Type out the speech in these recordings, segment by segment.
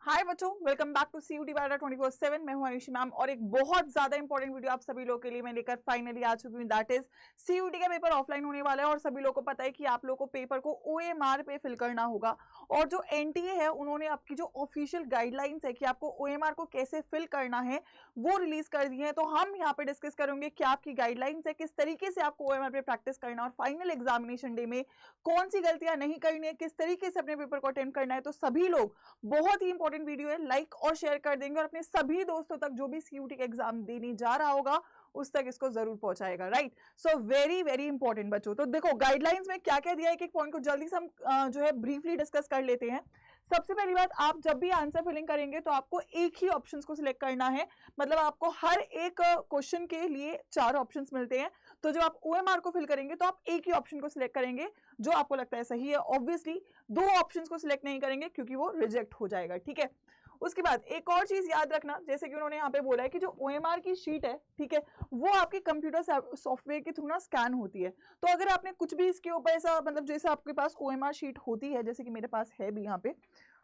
हाय बच्चों, welcome back to CUT बायोडा 24/7। मैं हूं आयुषी मैम और एक बहुत ज्यादा इंपॉर्टेंट वीडियो आप सभी लोगों के लिए मैं लेकर फाइनली आ चुकी हूं। दैट इज सीयूटी का पेपर ऑफलाइन होने वाला है और सभी लोगों को पता है कि आप लोगों को पेपर को ओएमआर पे फिल करना होगा। और जो एनटीए है उन्होंने आपकी जो ऑफिशियल गाइडलाइंस है कि आपको ओएमआर को कैसे फिल करना है वो रिलीज कर दी है। तो हम यहाँ पे डिस्कस करेंगे क्या आपकी गाइडलाइंस है, किस तरीके से आपको ओएमआर पे प्रैक्टिस करना है और फाइनल एग्जामिनेशन डे में कौन सी गलतियां नहीं करनी है, किस तरीके से अपने पेपर को अटेम्प्ट करना है। तो सभी लोग, बहुत ही इंपॉर्टेंट वीडियो है, लाइक और शेयर कर देंगे और अपने सभी दोस्तों तक जो भी सीयूटी का एग्जाम देने जा रहा होगा उस तक इसको जरूर पहुंचाएगा। Right, so very very important बच्चों। तो देखो गाइडलाइंस में क्या क्या दिया है, एक एक पॉइंट को जल्दी से हम जो है ब्रीफली डिस्कस कर लेते हैं। सबसे पहली बात, आप जब भी आंसर फिलिंग करेंगे तो आपको एक ही ऑप्शंस को सिलेक्ट करना है। मतलब आपको हर एक क्वेश्चन के लिए 4 ऑप्शंस मिलते हैं। तो जब आप ओएमआर को फिल करेंगे तो आप एक ही ऑप्शन को सिलेक्ट करेंगे जो आपको लगता है सही है। ऑब्वियसली 2 ऑप्शंस को सिलेक्ट नहीं करेंगे क्योंकि वो रिजेक्ट हो जाएगा। ठीक है, उसके बाद एक और चीज याद रखना, जैसे कि उन्होंने यहाँ पे बोला है कि जो ओएमआर की शीट है, ठीक है, वो आपके कंप्यूटर सॉफ्टवेयर के थ्रू ना स्कैन होती है। तो अगर आपने कुछ भी इसके ऊपर ऐसा, मतलब जैसे आपके पास ओएमआर शीट होती है, जैसे कि मेरे पास है भी यहाँ पे,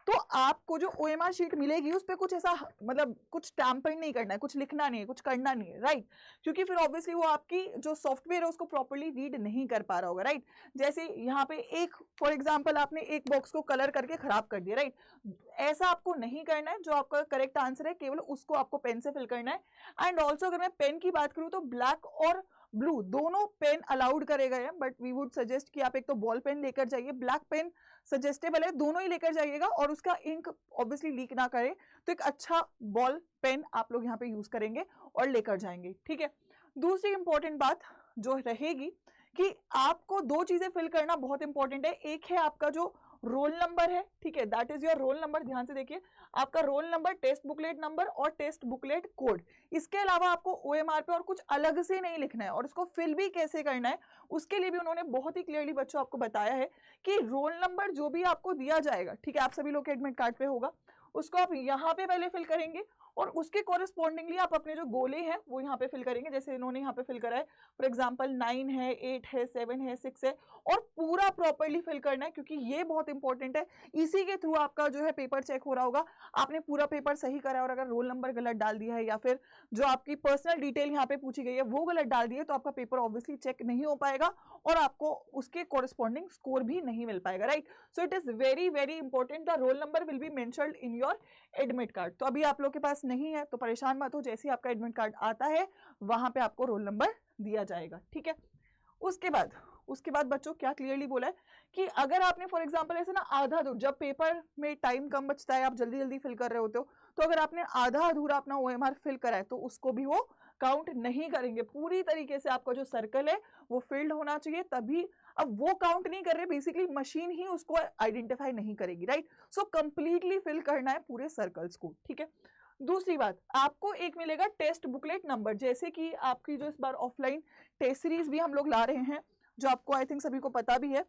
तो आपको जो ओएमआर शीट मिलेगी उस पर कुछ ऐसा, मतलब कुछ टैम्परिंग नहीं करना है, कुछ लिखना नहीं है, कुछ करना नहीं है। राइट, क्योंकि फिर ऑब्वियसली वो आपकी जो सॉफ्टवेयर है उसको प्रॉपर्ली रीड नहीं कर पा रहा होगा। राइट, जैसे यहाँ पे एक फॉर एग्जाम्पल आपने एक बॉक्स को कलर करके खराब कर दिया। राइट, ऐसा आपको नहीं करना है। जो आपका करेक्ट आंसर है केवल उसको आपको पेन से फिल करना है। एंड ऑल्सो अगर मैं पेन की बात करूं तो ब्लैक और ब्लू दोनों पेन अलाउड करे गए हैं, बट वी वुड सजेस्ट कि आप एक तो बॉल पेन लेकर जाइए, ब्लैक पेन सजेस्टेबल है, दोनों ही लेकर जाइएगा और उसका इंक ऑब्वियसली लीक ना करे। तो एक अच्छा बॉल पेन आप लोग यहाँ पे यूज करेंगे और लेकर जाएंगे। ठीक है, दूसरी इंपॉर्टेंट बात जो रहेगी कि आपको 2 चीजें फिल करना बहुत इंपॉर्टेंट है। एक है आपका जो रोल नंबर है, ठीक है, that is your roll number. ध्यान से देखिए, आपका roll number, test booklet number और टेस्ट बुकलेट कोड। इसके अलावा आपको ओएमआर पे और कुछ अलग से नहीं लिखना है। और इसको फिल भी कैसे करना है उसके लिए भी उन्होंने बहुत ही क्लियरली बच्चों आपको बताया है कि रोल नंबर जो भी आपको दिया जाएगा, ठीक है, आप सभी लोग के एडमिट कार्ड पे होगा, उसको आप यहाँ पे पहले फिल करेंगे और उसके कॉरेस्पॉन्डिंगली आप अपने जो गोले हैं वो यहाँ पे फिल करेंगे। जैसे इन्होंने यहाँ पे फिल करा है, फॉर एग्जांपल 9 है, 8 है, 7 है, 6 है, और पूरा प्रॉपर्ली फिल करना है क्योंकि ये बहुत इंपॉर्टेंट है। इसी के थ्रू आपका जो है पेपर चेक हो रहा होगा। आपने पूरा पेपर सही करा है और अगर रोल नंबर गलत डाल दिया है या फिर जो आपकी पर्सनल डिटेल यहाँ पे पूछी गई है वो गलत डाल दी है तो आपका पेपर ऑब्वियसली चेक नहीं हो पाएगा और आपको उसके कॉरेस्पॉन्डिंग स्कोर भी नहीं मिल पाएगा। Right, so it is very very important, the roll number will be mentioned in your admit card. तो अभी आप लोग के पास नहीं है तो परेशान मत हो, जैसे ही आपका एडमिट कार्ड आता है वहां पे आपको रोल नंबर दिया जाएगा। ठीक है, उसके बाद बच्चों क्या क्लियरली बोला है कि अगर आपने फॉर एग्जांपल ऐसे ना आधा अधूरा, जब पेपर में टाइम कम बचता है, आप जल्दी जल्दी फिल कर रहे होते हो, तो अगर आपने आधा अधूरा अपना ओएमआर फिल करा है तो उसको भी वो काउंट नहीं करेंगे। पूरी तरीके से आपका जो सर्कल है वो फिल्ड होना चाहिए, तभी। अब वो काउंट नहीं कर रहे, बेसिकली मशीन ही उसको आइडेंटिफाई नहीं करेगी। राइट, सो कंप्लीटली फिल करना है पूरे सर्कल्स को। ठीक है, दूसरी बात, आपको एक मिलेगा टेस्ट बुकलेट नंबर। जैसे कि आपकी जो इस बार ऑफलाइन टेस्ट सीरीज भी हम लोग ला रहे हैं, जो आपको आई थिंक सभी को पता भी है।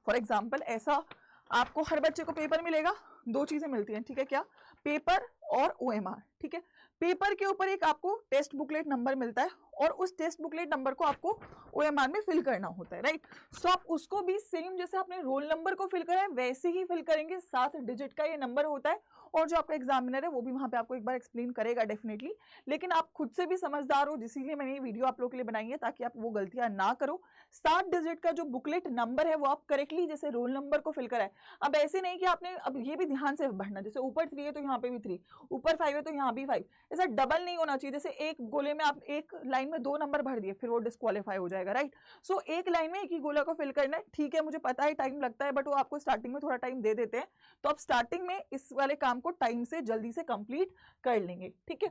फॉर एग्जाम्पल ऐसा आपको हर बच्चे को पेपर मिलेगा, 2 चीजें मिलती हैं। ठीक है, क्या? पेपर और ओएमआर। ठीक है, पेपर के ऊपर एक आपको टेस्ट बुकलेट नंबर मिलता है और उस टेस्ट बुकलेट नंबर को आपको ओएमआर में फिल करना होता है। राइट, सो आप उसको भी सेम जैसे आपने रोल नंबर को फिल करा है वैसे ही फिल करेंगे। 7 डिजिट का ये नंबर होता है और जो आपका एग्जामिनर है वो भी वहां पे आपको एक बार एक्सप्लेन करेगा डेफिनेटली, लेकिन आप खुद से भी समझदार हो, इसीलिए मैंने ये वीडियो आप लोग के लिए बनाई है ताकि आप वो गलतियां ना करो। 7 डिजिट का जो बुकलेट नंबर है वो आप करेक्टली जैसे रोल नंबर को फिल करा है। अब ऐसे नहीं कि आपने, अब ये भी ध्यान से बढ़ना, जैसे ऊपर 3 है तो यहाँ पे भी 3, ऊपर 5 है तो यहाँ भी 5, ऐसा डबल नहीं होना चाहिए। जैसे एक गोले में आप एक लाइन में 2 नंबर भर दिए फिर वो डिस्क्वालीफाई हो जाएगा। राइट, सो एक लाइन में एक ही गोला को फिल करना है। ठीक है, मुझे पता है टाइम लगता है, बट वो आपको स्टार्टिंग में थोड़ा टाइम दे देते हैं, तो आप स्टार्टिंग में इस वाले काम को टाइम से जल्दी से कंप्लीट कर लेंगे। ठीक है,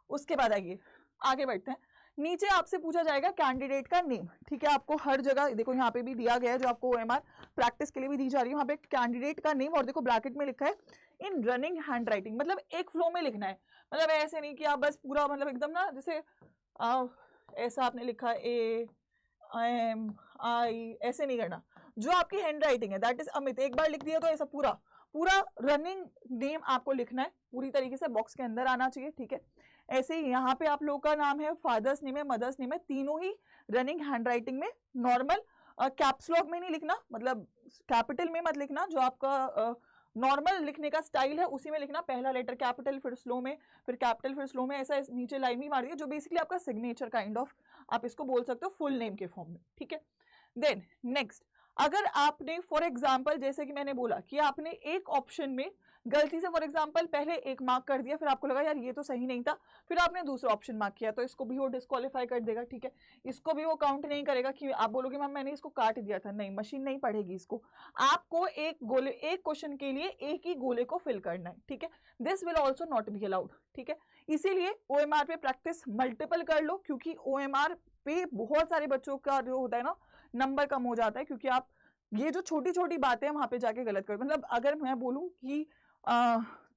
उसके बाद आइए आगे बढ़ते हैं। नीचे आपसे पूछा जाएगा कैंडिडेट का नेम। ठीक है, आपको हर जगह देखो यहाँ पे भी दिया गया है, जो आपको ओएमआर प्रैक्टिस के लिए भी दी जा रही है, वहां पे कैंडिडेट का नेम और देखो ब्रैकेट में लिखा है इन रनिंग हैंड राइटिंग, मतलब एक फ्लो में लिखना है। मतलब ऐसे नहीं कि आप बस पूरा, मतलब एकदम ना जैसे ऐसा आपने लिखा AMI, ऐसे नहीं करना। जो आपकी हैंड राइटिंग है दैट इज अमित, एक बार लिख दिया तो ऐसा पूरा पूरा रनिंग नेम आपको लिखना है, पूरी तरीके से बॉक्स के अंदर आना चाहिए। ठीक है, ऐसे ही यहाँ पे आप लोगों का नाम है, फादर्स नेम है, मदर्स नेम है, तीनों ही रनिंग हैंड राइटिंग में, नॉर्मल कैप्स लॉक में नहीं लिखना, मतलब कैपिटल में मत लिखना। जो आपका नॉर्मल लिखने का स्टाइल है उसी में लिखना, पहला लेटर कैपिटल फिर स्लो में, फिर कैपिटल फिर स्लो में, ऐसा नीचे लाइन भी मारिए, जो बेसिकली आपका सिग्नेचर काइंड ऑफ आप इसको बोल सकते हो फुल नेम के फॉर्म में, ठीक है। देन नेक्स्ट, अगर आपने फॉर एग्जाम्पल जैसे कि मैंने बोला कि आपने एक ऑप्शन में गलती से फॉर एग्जाम्पल पहले एक मार्क कर दिया, फिर आपको लगा यार ये तो सही नहीं था, फिर आपने दूसरा ऑप्शन मार्क किया, तो इसको भी वो डिस्क्वालीफाई कर देगा, ठीक है। इसको भी वो काउंट नहीं करेगा कि आप बोलोगे मैम मैंने इसको काट दिया था, नहीं, मशीन नहीं पढ़ेगी इसको। आपको एक क्वेश्चन के लिए एक ही गोले को फिल करना है, ठीक है। This will also not be allowed, ठीक है। इसीलिए OMR पे प्रैक्टिस मल्टीपल कर लो, क्योंकि OMR पे बहुत सारे बच्चों का जो होता है ना नंबर कम हो जाता है, क्योंकि आप ये जो छोटी छोटी बातें हैं वहां पे जाके गलत कर, मतलब अगर मैं बोलूं कि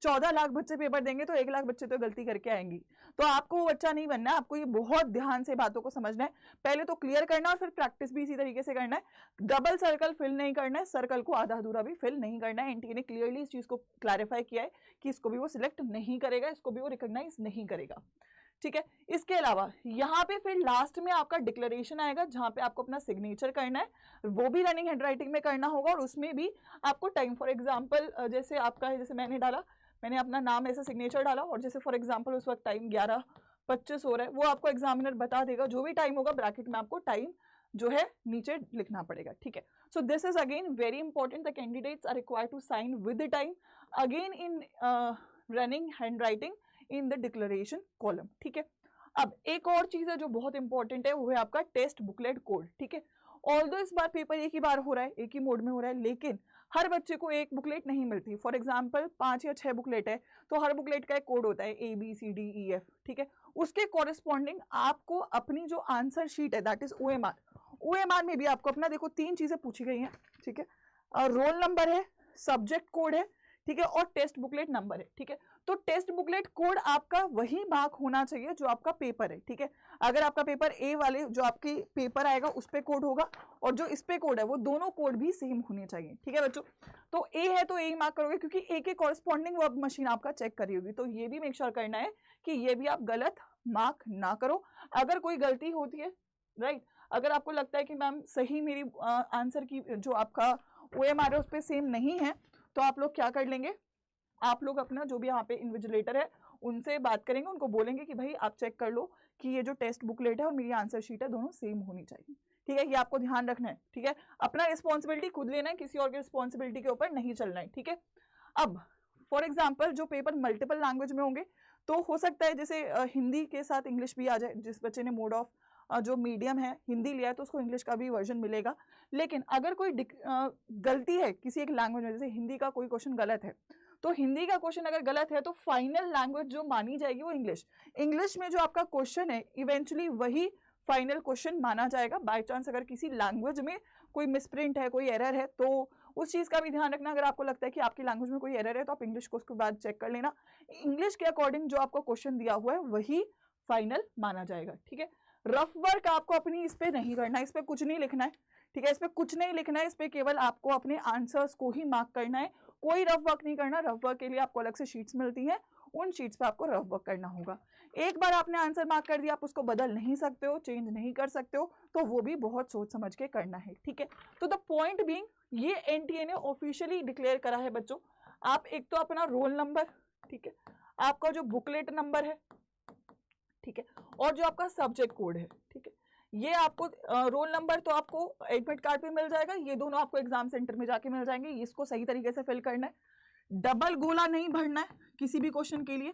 14 लाख बच्चे पेपर देंगे तो 1 लाख बच्चे तो गलती करके आएंगी, तो आपको वो बच्चा नहीं बनना है। आपको ये बहुत ध्यान से बातों को समझना है, पहले तो क्लियर करना और फिर प्रैक्टिस भी इसी तरीके से करना है। डबल सर्कल फिल नहीं करना है, सर्कल को आधा अधूरा भी फिल नहीं करना है। एनटीए ने क्लियरली इस चीज को क्लैरिफाई किया है कि इसको भी वो सिलेक्ट नहीं करेगा, इसको भी वो रिकॉग्नाइज नहीं करेगा, ठीक है। इसके अलावा यहाँ पे फिर लास्ट में आपका डिक्लेरेशन आएगा, जहां पे आपको अपना सिग्नेचर करना है, वो भी रनिंग हैंडराइटिंग में करना होगा, और उसमें भी आपको टाइम, फॉर एग्जांपल जैसे आपका है, जैसे मैंने डाला, मैंने अपना नाम ऐसे सिग्नेचर डाला, और जैसे फॉर एग्जांपल उस वक्त टाइम 11:25 हो रहा है, वो आपको एग्जामिनर बता देगा, जो भी टाइम होगा ब्रैकेट में आपको टाइम जो है नीचे लिखना पड़ेगा, ठीक है। So this is again very important, the candidates are required to sign with the time again in running handwriting in the declaration column, ठीक है। अब एक और चीज है जो बहुत इंपॉर्टेंट है, वो है आपका टेस्ट बुकलेट कोड, ठीक है। ऑल्दो इस बार पेपर एक ही बार हो रहा है, एक ही मोड में हो रहा है, लेकिन हर बच्चे को एक बुकलेट नहीं मिलती। फॉर एग्जाम्पल 5 या 6 बुकलेट है, तो हर बुकलेट का एक कोड होता है ABCDEF, ठीक है। उसके कॉरेस्पॉन्डिंग आपको अपनी जो आंसर शीट है, दैट इज OMR में भी आपको अपना, देखो 3 चीजें पूछी गई हैं, ठीक है। रोल नंबर है, सब्जेक्ट कोड है, ठीक है, और टेस्ट बुकलेट नंबर है, ठीक है। तो टेस्ट बुकलेट कोड आपका वही मार्क होना चाहिए जो आपका पेपर है, ठीक है। अगर आपका पेपर A वाले जो आपकी पेपर आएगा उस पे कोड होगा, और जो इस पे कोड है वो दोनों कोड भी सेम होने चाहिए, ठीक है बच्चों। तो A है तो A ही मार्क करोगे, क्योंकि A के कॉरेस्पॉन्डिंग वो अब मशीन आपका चेक करी होगी, तो ये भी मेक श्योर करना है कि ये भी आप गलत मार्क ना करो। अगर कोई गलती होती है, राइट, अगर आपको लगता है कि मैम सही मेरी आंसर की जो आपका OMR है उस पर सेम नहीं है, तो आप लोग क्या कर लेंगे, आप लोग अपना जो भी यहाँ पे इन्विजिलेटर है उनसे बात करेंगे, उनको बोलेंगे कि भाई आप चेक कर लो कि ये जो टेस्ट बुकलेट है और मेरी आंसर शीट है दोनों सेम होनी चाहिए, ठीक है। ये आपको ध्यान रखना है, ठीक है। अपना रिस्पॉन्सिबिलिटी खुद लेना है, किसी और की रिस्पॉन्सिबिलिटी के ऊपर नहीं चलना है, ठीक है। अब फॉर एग्जाम्पल जो पेपर मल्टीपल लैंग्वेज में होंगे, तो हो सकता है जैसे हिंदी के साथ इंग्लिश भी आ जाए, जिस बच्चे ने मोड ऑफ जो मीडियम है हिंदी लिया है तो उसको इंग्लिश का भी वर्जन मिलेगा। लेकिन अगर कोई गलती है किसी एक लैंग्वेज में, जैसे हिंदी का कोई क्वेश्चन गलत है, तो हिंदी का क्वेश्चन अगर गलत है तो फाइनल लैंग्वेज जो मानी जाएगी वो इंग्लिश में जो आपका क्वेश्चन है इवेंचुअली वही फाइनल क्वेश्चन माना जाएगा। बाय चांस अगर किसी लैंग्वेज में कोई मिसप्रिंट है, कोई एरर है, तो उस चीज का भी ध्यान रखना। अगर आपको लगता है कि आपकी लैंग्वेज में कोई एरर है तो आप इंग्लिश को उसके बाद चेक कर लेना, इंग्लिश के अकॉर्डिंग जो आपको क्वेश्चन दिया हुआ है वही फाइनल माना जाएगा, ठीक है। रफ वर्क आपको अपनी इस पे नहीं करना है, इस पे कुछ नहीं लिखना है, ठीक है। इस पे कुछ नहीं लिखना है, इस पे केवल आपको अपने आंसर्स को ही मार्क करना है, कोई रफ वर्क नहीं करना। रफ वर्क के लिए आपको अलग से शीट्स मिलती हैं, उन शीट्स पे आपको रफ वर्क करना होगा। एक बार आपने आंसर मार्क कर दिया, आप उसको बदल नहीं सकते हो, चेंज नहीं कर सकते हो, तो वो भी बहुत सोच समझ के करना है, ठीक है। तो द पॉइंट बीइंग, ये एनटीए ने ऑफिशियली डिक्लेयर करा है बच्चों, आप एक तो अपना रोल नंबर, ठीक है, आपका जो बुकलेट नंबर है, ठीक है, और जो आपका सब्जेक्ट कोड है, ठीक है, ये आपको रोल नंबर तो आपको एडमिट कार्ड पे मिल जाएगा, ये दोनों आपको एग्जाम सेंटर में जाके मिल जाएंगे। इसको सही तरीके से फिल करना है, डबल गोला नहीं भरना है किसी भी क्वेश्चन के लिए,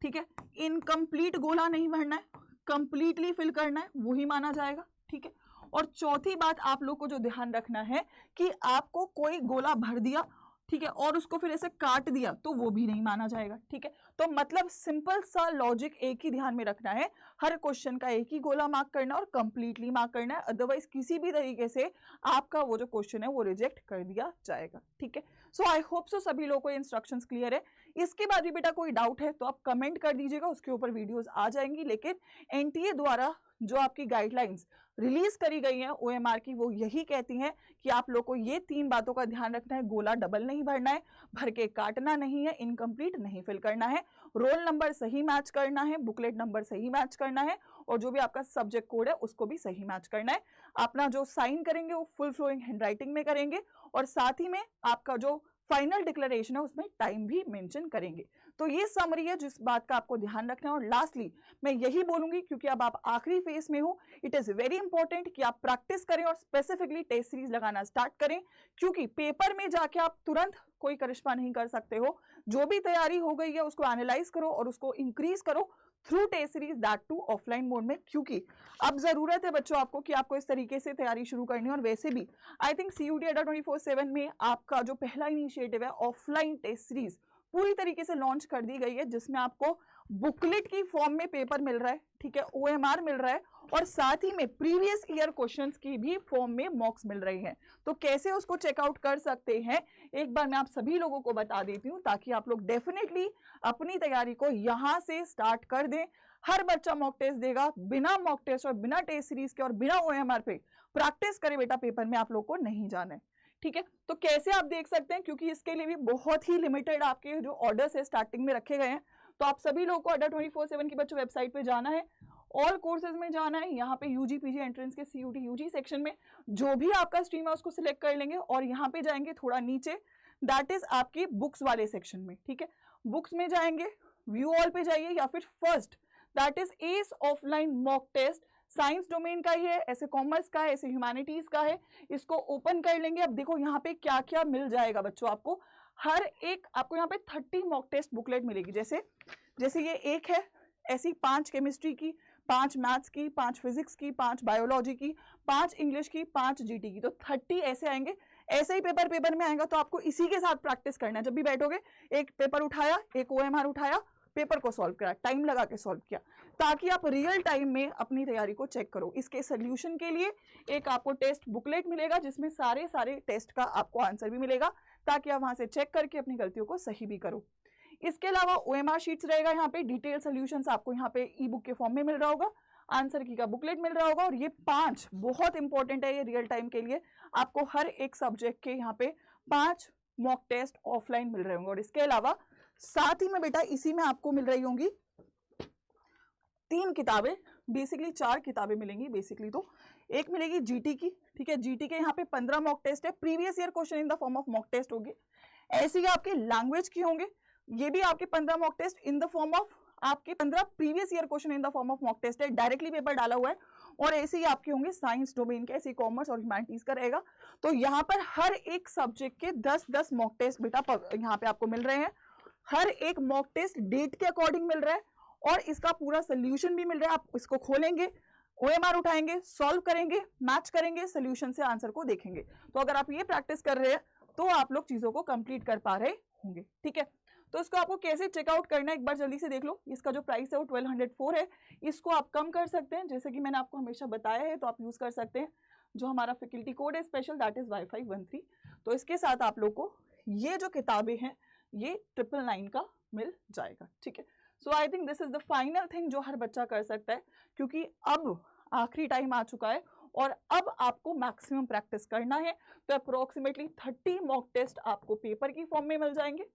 ठीक है। इनकम्प्लीट गोला नहीं भरना है, कंप्लीटली फिल करना है, वही माना जाएगा, ठीक है। और चौथी बात आप लोग को जो ध्यान रखना है कि आपको कोई गोला भर दिया, ठीक है, और उसको फिर ऐसे काट दिया तो वो भी नहीं माना जाएगा, ठीक है। तो मतलब सिंपल सा लॉजिक एक ही ध्यान में रखना है, हर क्वेश्चन का एक ही गोला मार्क करना और कंप्लीटली मार्क करना है, अदरवाइज किसी भी तरीके से आपका वो जो क्वेश्चन है वो रिजेक्ट कर दिया जाएगा, ठीक है। सो आई होप सो सभी लोगों को इंस्ट्रक्शंस क्लियर है। इसके बाद भी बेटा कोई डाउट है तो आप कमेंट कर दीजिएगा, उसके ऊपर वीडियोज आ जाएंगी। लेकिन एनटीए द्वारा जो आपकी गाइडलाइंस रिलीज करी गई हैं OMR की, वो यही कहती हैं कि आप लोग को ये 3 बातों का ध्यान रखना है, गोला डबल नहीं भरना है, भर के काटना नहीं है, इनकम्प्लीट नहीं फिल करना है, रोल नंबर सही मैच करना है, बुकलेट नंबर सही मैच करना है, और जो भी आपका सब्जेक्ट कोड है उसको भी सही मैच करना है। अपना जो साइन करेंगे वो फुल फ्लोइंग हैंडराइटिंग में करेंगे, और साथ ही में आपका जो फाइनल डिक्लेरेशन है उसमें टाइम भी मेंशन करेंगे। तो ये समरी है जिस बात का आपको ध्यान रखना है। और लास्टली मैं यही बोलूंगी, क्योंकि अब आप आखिरी फेज में हो, इट इज वेरी इंपॉर्टेंट कि आप प्रैक्टिस करें और स्पेसिफिकली टेस्ट सीरीज लगाना स्टार्ट करें, क्योंकि पेपर में जाके आप तुरंत कोई करिश्मा नहीं कर सकते हो। जो भी तैयारी हो गई है उसको एनालाइज करो और उसको इंक्रीज करो through test series, that too offline mode में, क्योंकि अब जरूरत है बच्चों आपको कि आपको इस तरीके से तैयारी शुरू करनी है। और वैसे भी आई थिंक CUET अड्डा 24/7 में आपका जो पहला इनिशिएटिव है ऑफलाइन टेस्ट सीरीज पूरी तरीके से लॉन्च कर दी गई है, जिसमें आपको बुकलेट की फॉर्म में पेपर मिल रहा है, ठीक है, OMR मिल रहा है, और साथ ही में प्रीवियस ईयर क्वेश्चंस की भी फॉर्म में मॉक्स मिल रही हैं। तो कैसे उसको चेकआउट कर सकते हैं एक बार मैं आप सभी लोगों को बता देती हूँ, ताकि आप लोग डेफिनेटली अपनी तैयारी को यहाँ से स्टार्ट कर दें। हर बच्चा मॉक टेस्ट देगा, बिना मॉक टेस्ट और बिना टेस्ट सीरीज के और बिना OMR पे प्रैक्टिस करे बेटा, पेपर में आप लोग को नहीं जाना है, ठीक है। तो कैसे आप देख सकते हैं, क्योंकि इसके लिए भी बहुत ही लिमिटेड आपके जो ऑर्डर्स है स्टार्टिंग में रखे गए हैं। तो आप सभी लोगों को अड्डा 24/7 की बच्चों वेबसाइट पे जाना है, ऑल कोर्सेज में जाना है, यहाँ पे UG PG एंट्रेंस के CUT UG सेक्शन में जो भी आपका स्ट्रीम है उसको सिलेक्ट कर लेंगे, और यहाँ पे जाएंगे थोड़ा नीचे, दैट इज आपकी बुक्स वाले सेक्शन में, ठीक है। बुक्स में जाएंगे, व्यू ऑल पे जाइए, या फिर first that is as offline mock test, science domain का ही है, ऐसे कॉमर्स का है, ऐसे ह्यूमैनिटीज का है, इसको ओपन कर लेंगे। अब देखो यहाँ पे क्या क्या मिल जाएगा बच्चों आपको, हर एक आपको यहाँ पे 30 मॉक टेस्ट बुकलेट मिलेगी। जैसे ये एक है, ऐसी 5 केमिस्ट्री की, 5 मैथ्स की, 5 फिजिक्स की, 5 बायोलॉजी की, 5 इंग्लिश की, 5 GT की, तो 30 ऐसे आएंगे। ऐसे ही पेपर में आएगा, तो आपको इसी के साथ प्रैक्टिस करना है। जब भी बैठोगे, एक पेपर उठाया, एक OMR उठाया, पेपर को सॉल्व करा, टाइम लगा के सॉल्व किया, ताकि आप रियल टाइम में अपनी तैयारी को चेक करो। इसके सोल्यूशन के लिए एक आपको टेस्ट बुकलेट मिलेगा, जिसमें सारे टेस्ट का आपको आंसर भी मिलेगा, ताकि आप वहां से चेक करके अपनी गलतियों को सही भी करो। इसके अलावा OMR शीट्स रहेगा, यहाँ पे डिटेल सोल्यूशंस आपको यहाँ पे ई-बुक के फॉर्म में मिल रहा होगा, आंसर की का बुकलेट मिल रहा होगा, और ये 5 बहुत इंपॉर्टेंट है ये रियल टाइम के लिए, आपको हर एक सब्जेक्ट के यहाँ पे 5 मॉक टेस्ट ऑफलाइन मिल रहे होंगे। और इसके अलावा साथ ही में बेटा इसी में आपको मिल रही होंगी 3 किताबें, बेसिकली 4 किताबें मिलेंगी बेसिकली। तो एक मिलेगी GT की, ठीक है, GT के यहाँ पे 15 मॉक टेस्ट है, previous year question in the form of mock test होगी। ऐसे ही आपके लैंग्वेज की होंगे, ये भी आपके 15 mock test in the form of आपके 15 previous year question in the form of mock test है, डायरेक्टली पेपर डाला हुआ है। और ऐसे ही आपके होंगे साइंस डोमेन के, ऐसे कॉमर्स और ह्यूमैनिटीज का रहेगा। तो यहाँ पर हर एक सब्जेक्ट के 10-10 मॉक टेस्ट बेटा यहाँ पे आपको मिल रहे हैं। हर एक मॉक टेस्ट डेट के अकॉर्डिंग मिल रहा है, और इसका पूरा सोल्यूशन भी मिल रहा है। आप इसको खोलेंगे, OMR उठाएंगे, सॉल्व करेंगे, मैच करेंगे, सोल्यूशन से आंसर को देखेंगे। तो अगर आप ये प्रैक्टिस कर रहे हैं तो आप लोग चीजों को कंप्लीट कर पा रहे होंगे, ठीक है। तो इसको आपको कैसे चेकआउट करना है एक बार जल्दी से देख लो। इसका जो प्राइस है वो 1204 है, इसको आप कम कर सकते हैं, जैसे कि मैंने आपको हमेशा बताया है। तो आप यूज कर सकते हैं जो हमारा फैकल्टी कोड है स्पेशल, दैट इज Y513। तो इसके साथ आप लोग को ये जो किताबें हैं ये 999 का मिल जाएगा, ठीक है। So I think this is the final thing जो हर बच्चा कर सकता है, क्योंकि अब आखिरी टाइम आ चुका है और अब आपको मैक्सिमम प्रैक्टिस करना है। तो अप्रोक्सीमेटली 30 मॉक टेस्ट आपको पेपर की फॉर्म में मिल जाएंगे,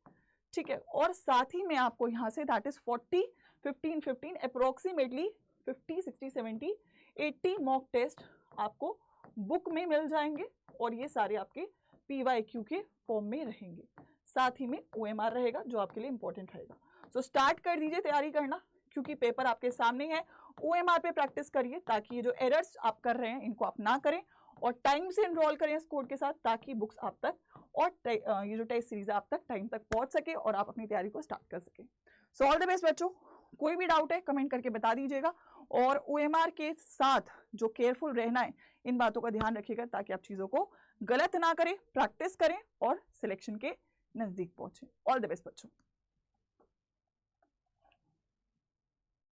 ठीक है। और साथ ही में आपको यहाँ से that is 40, 15, 15 approximately 50, 60, 70, 80 mock test आपको बुक में मिल जाएंगे, और ये सारे आपके PYQ के फॉर्म में रहेंगे। साथ ही में OMR रहेगा जो आपके लिए इंपॉर्टेंट रहेगा। सो स्टार्ट कर दीजिए तैयारी करना, क्योंकि पेपर आपके सामने है। OMR पे प्रैक्टिस करिए, ताकि ये जो एरर्स आप कर रहे हैं इनको आप ना करें, और टाइम से एनरोल करें इस कोड के साथ, ताकि बुक्स आप तक और ये जो टेस्ट सीरीज आप तक टाइम तक पहुंच सके और आप अपनी तैयारी को स्टार्ट कर सके। सो ऑल द बेस्ट बच्चों। कोई भी डाउट है कमेंट करके बता दीजिएगा, और OMR के साथ जो केयरफुल रहना है इन बातों का ध्यान रखिएगा, ताकि आप चीज़ों को गलत ना करें, प्रैक्टिस करें और सिलेक्शन के नजदीक पहुंचे। ऑल द बेस्ट बच्चों।